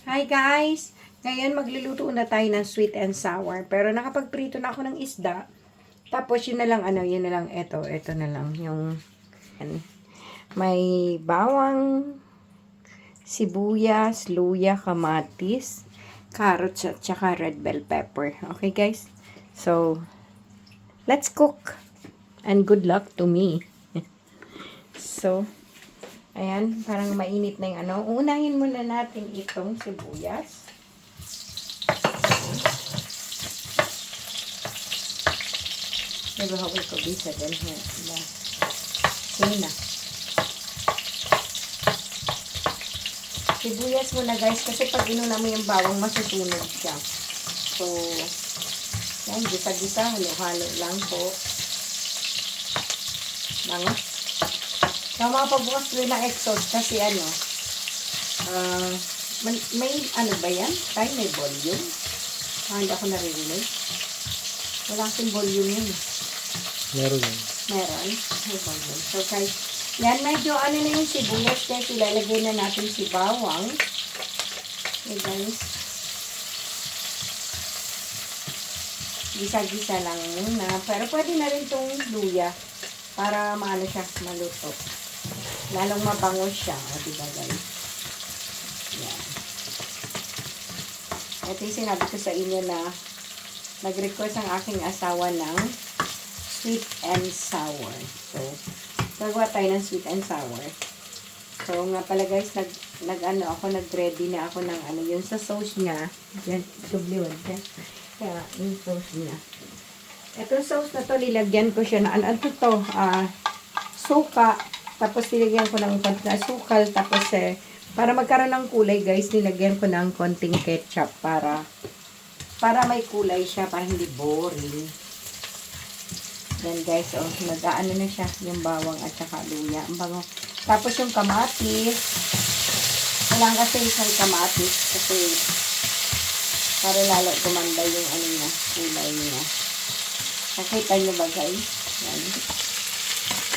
Hi guys! Ngayon magluluto na tayo ng sweet and sour. Pero nakapagprito na ako ng isda. Tapos yun na lang, yun na lang, ito na lang. Yung, may bawang, sibuyas, luya, kamatis, carrots, at saka red bell pepper. Okay guys? So, let's cook. And good luck to me. So, ayan, parang mainit na yung Unahin muna natin itong sibuyas. Nagahawal ko bisa din here. Sige na. Sibuyas mo na guys kasi pag inuna mo yung bawang masusunog siya. So, yan, gisa-gisa, halo-halo lang po. Bango. So, mapabukas ko ng exhaust kasi may ba yan? Tayo may volume. Hindi ako naririnig. Wala kasing volume yun. Meron yun. Meron. May volume. So, guys, yan, medyo na yung sibuyas kasi ilalagay na natin si bawang. Okay, guys. Gisa-gisa lang muna. Pero pwede na rin itong luya para maano siya, maluto. Lalong mabango siya. O, diba, guys? Yan. Ito yung sinabi ko sa inyo na nag-request ang aking asawa ng sweet and sour. So, gagawa tayo ng sweet and sour. So, nga pala guys, nag-ready na ako ng yung sa sauce niya. Yan, tubliwan. Kaya, yung sauce niya. Itong sauce na to, nilagyan ko siya na, suka. Tapos, nilagyan ko ng sukal. Tapos, para magkaroon ng kulay guys, nilagyan ko ng konting ketchup para may kulay siya, para hindi boring. Yan guys, nag-aano na siya, yung bawang at saka luya. Ang bango. Tapos yung kamatis, kailangan kasi isang kamatis kasi para lalo gumanda yung niya, kulay niya. Nakita nyo ba guys? Yan.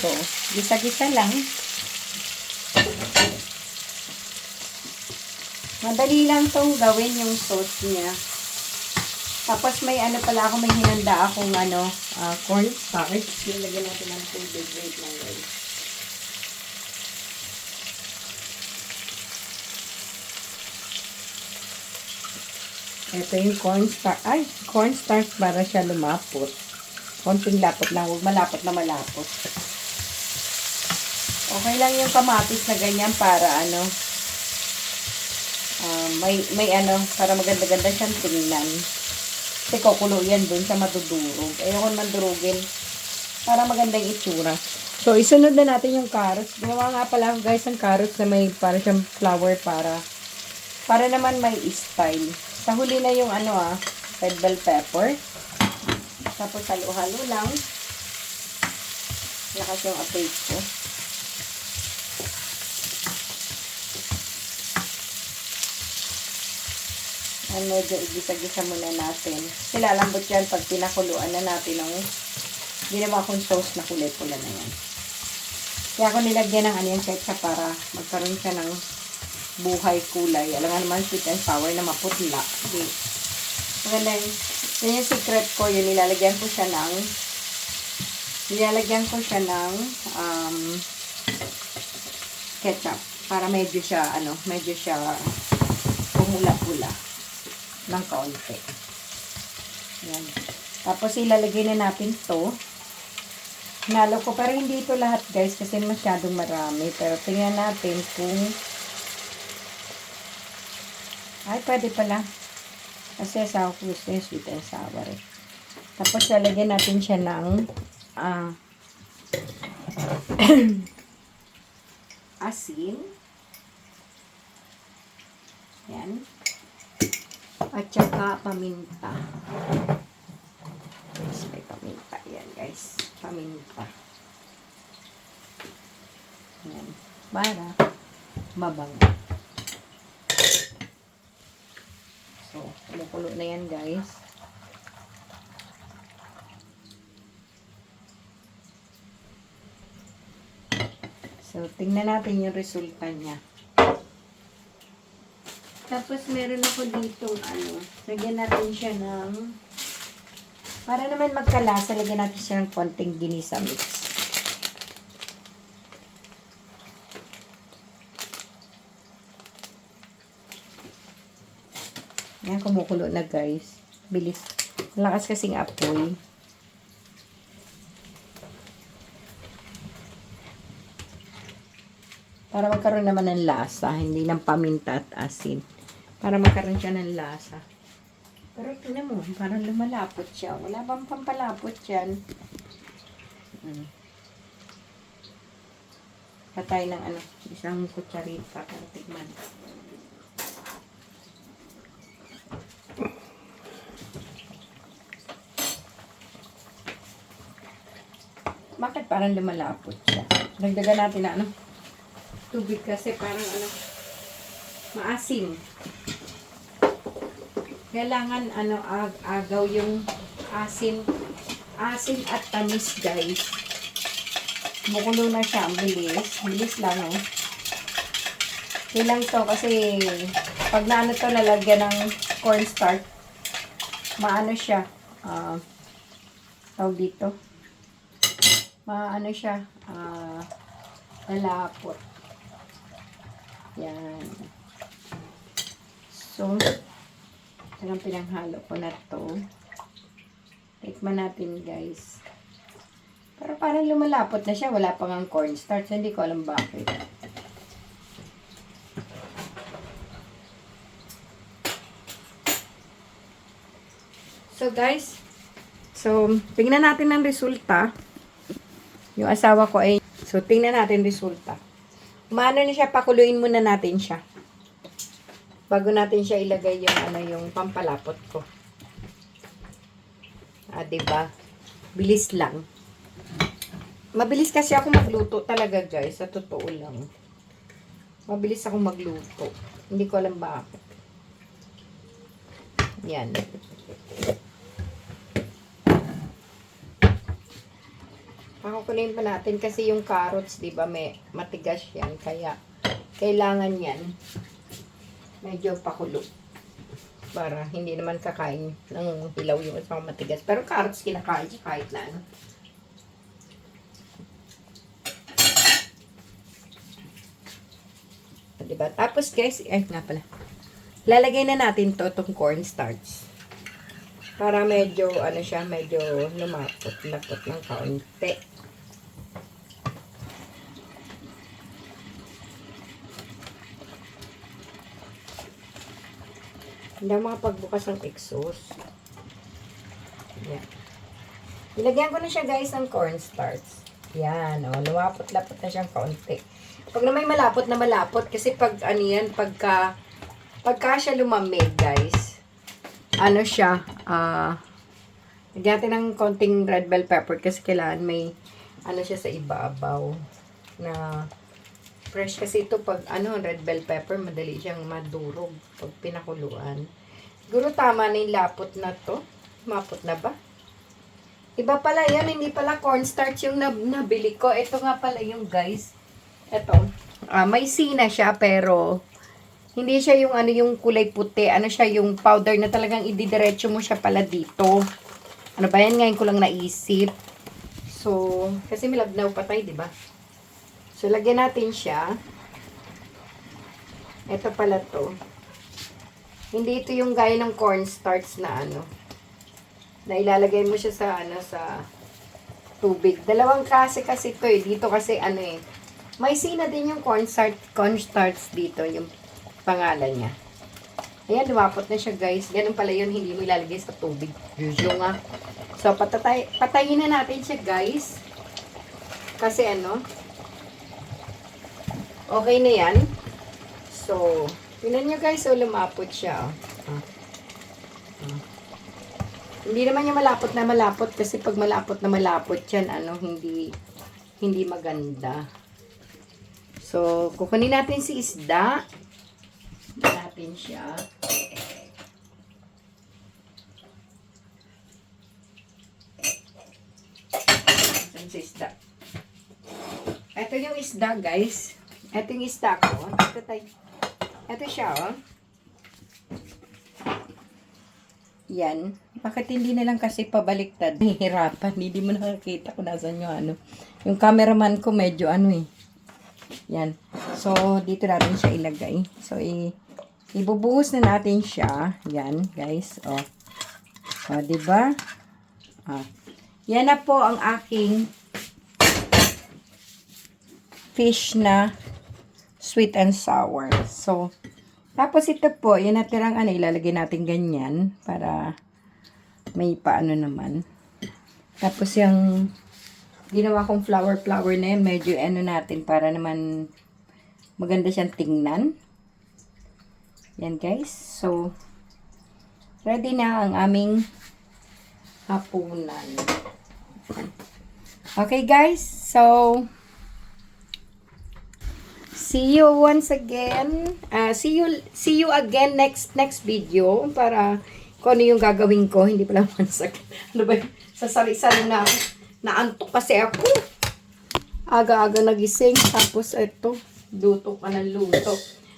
So, gisa-gisa lang. Madali lang tong gawin yung sauce niya. Tapos may pala ako, may hinanda akong cornstarch. Nilagyan natin ng tubig. Wait lang guys. Ito yung cornstarch. Ay, cornstarch para siya lumapot. Konting lapot lang. Huwag malapot na malapot. Okay lang yung kamatis na ganyan para para maganda-ganda siyang tingnan. Kasi kukulo yan dun sa madudurog. Ayoko naman durugin. Para maganda yung itsura. So, isunod na natin yung carrots. Ginawa nga pala guys ang carrots na may para siyang flower para naman may style. Sa huli na yung red bell pepper. Tapos halo-halo lang. Lakas yung apoy ko. Medyo igisa-gisa muna natin. Silalambot yan pag pinakuluan na natin ng ginawa kong sauce na kulay-pula na yan. Kaya ako nilagyan ng yung ketchup para magkaroon siya ng buhay kulay. Alam nga naman, sweet and sour na maputla. Okay. Maganda yun yung secret ko. Yun, nilalagyan ko siya ng ketchup. Para medyo siya pumula-pula ng kaunti. Yan. Tapos ilalagay na natin to. Nalo ko, pero hindi ito lahat guys kasi masyadong marami. Pero tingnan natin kung pwede pala. Kasi sa ako gusto yung sweet and sour. Tapos lalagyan natin siya ng asin. Yan. At saka paminta. Yes, may paminta. Yan guys. Paminta. Yan. Para mabango. So, kumukulo na yan guys. So, tingnan natin yung resulta niya. Tapos meron ako ditong ano, lagyan natin siya ng, para naman magkalasa, lagyan natin siya ng konting ginisa mix. Yan, kumukulo na guys. Bilis. Malakas kasing apoy. Para magkaroon naman ng lasa, hindi ng paminta at asin. Para magkaroon siya ng lasa. Pero tingnan mo, parang lumalapot siya. Wala bang pampalapot yan? Patay ng ano, isang kutsarita para tikman. Bakit parang lumalapot siya? Dagdagan natin na ano, tubig kasi parang ano, maasim. Kailangan ano, agaw yung asin at tamis guys. Kumukulo na siya, ang bilis. Bilis lang oh. Ilang to kasi pag naano to lalagyan ng cornstarch, maano siya, tawag dito. Maano siya, lalapot. Yan. So, talagang pinanghalo ko na to. Tikman natin guys. Pero parang lumalapot na siya. Wala pang ang cornstarch. Hindi ko alam bakit. So guys, tingnan natin ang resulta. Yung asawa ko ay, tingnan natin resulta. Umano na siya, pakuluin muna natin siya. Bago natin siya ilagay yung ano, yung pampalapot ko. Diba? Bilis lang. Mabilis kasi ako magluto talaga, guys. Sa totoo lang. Mabilis ako magluto. Hindi ko alam bakit. Yan. Pakukuloyin pa natin kasi yung carrots, di ba, may matigas yan. Kaya, kailangan yan medyo pakulo. Para hindi naman kakain ng hilaw yung isang matigas. Pero carrots kinakain siya kahit na ano. Diba? Tapos guys, ay nga pala. Lalagay na natin to, itong cornstarch. Para medyo, ano siya, medyo lumapot-lapot ng kaunti. Hindi ako makapagbukas ng exhaust. Yan. Ilagyan ko na siya guys ng cornstarch. Yan, o. Lumapot-lapot na siyang kaunti. Pag na may malapot na malapot, kasi pag ano yan, pagka siya lumamig guys, ano siya, lagyan natin ng konting red bell pepper kasi kailangan may ano siya sa ibabaw na fresh kasi ito pag ano red bell pepper madali siyang madurog pag pinakuluan. Siguro tama na yung lapot na to. Mapot na ba? Iba pala yan, hindi pala cornstarch yung nabili ko. Ito nga pala yung guys. Ito. May sina siya pero hindi siya yung ano yung kulay puti. Ano siya yung powder na talagang ididiretso mo siya pala dito. Ano ba yan? Ngayon ko lang naisip. So, kasi milabnaw patay, di ba? So, lagyan natin siya. Ito pala to. Hindi ito yung gaya ng cornstarch na ano. Na ilalagay mo siya sa ano sa tubig. Dalawang klase kasi ito eh. Dito kasi ano eh. May sina din yung cornstarch dito. Yung pangalan niya. Ayan, lumapot na siya guys. Ganun pala yun. Hindi mo ilalagay sa tubig. Yuyo nga. So, patayin na natin siya guys. Kasi ano. Okay na yan. So, tingnan nyo guys. So, lumapot siya. Hindi naman yung malapot na malapot. Kasi pag malapot na malapot yan, ano, hindi maganda. So, kukunin natin si isda. Natin siya. Natin si isda. Ito yung isda, guys. Ito yung isda ko. Ito siya, oh. Yan. Bakit hindi na lang kasi pabaliktad? Nahihirapan. Hindi mo nakakita kung nasan yung ano. Yung cameraman ko medyo ano eh. Yan. So, dito natin siya ilagay. So, ibubuhos na natin siya. Yan, guys. O. O, diba? Yan na po ang aking fish na sweet and sour. So, tapos ito po, yung natirang ano, ilalagay natin ganyan para may paano naman. Tapos yung ginawa kong flower na yun, medyo ano natin para naman maganda siyang tingnan. Yan guys. So, ready na ang aming hapunan. Okay guys, so see you once again. See you again next video para kung ano yung gagawin ko. Hindi pala ano ba yun? Sasari-sari na ako. Naantok kasi ako. Aga-aga nagising. Tapos ito, luto ka ng luto.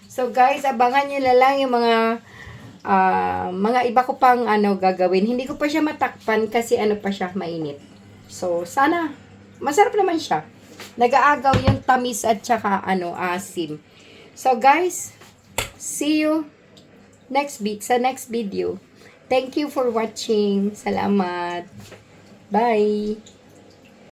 So guys, abangan nyo na lang yung mga iba ko pang ano gagawin. Hindi ko pa siya matakpan kasi ano pa siya, mainit. So sana, masarap naman siya. Nag-aagaw yung tamis at saka asim. So guys, see you sa next video. Thank you for watching. Salamat. Bye.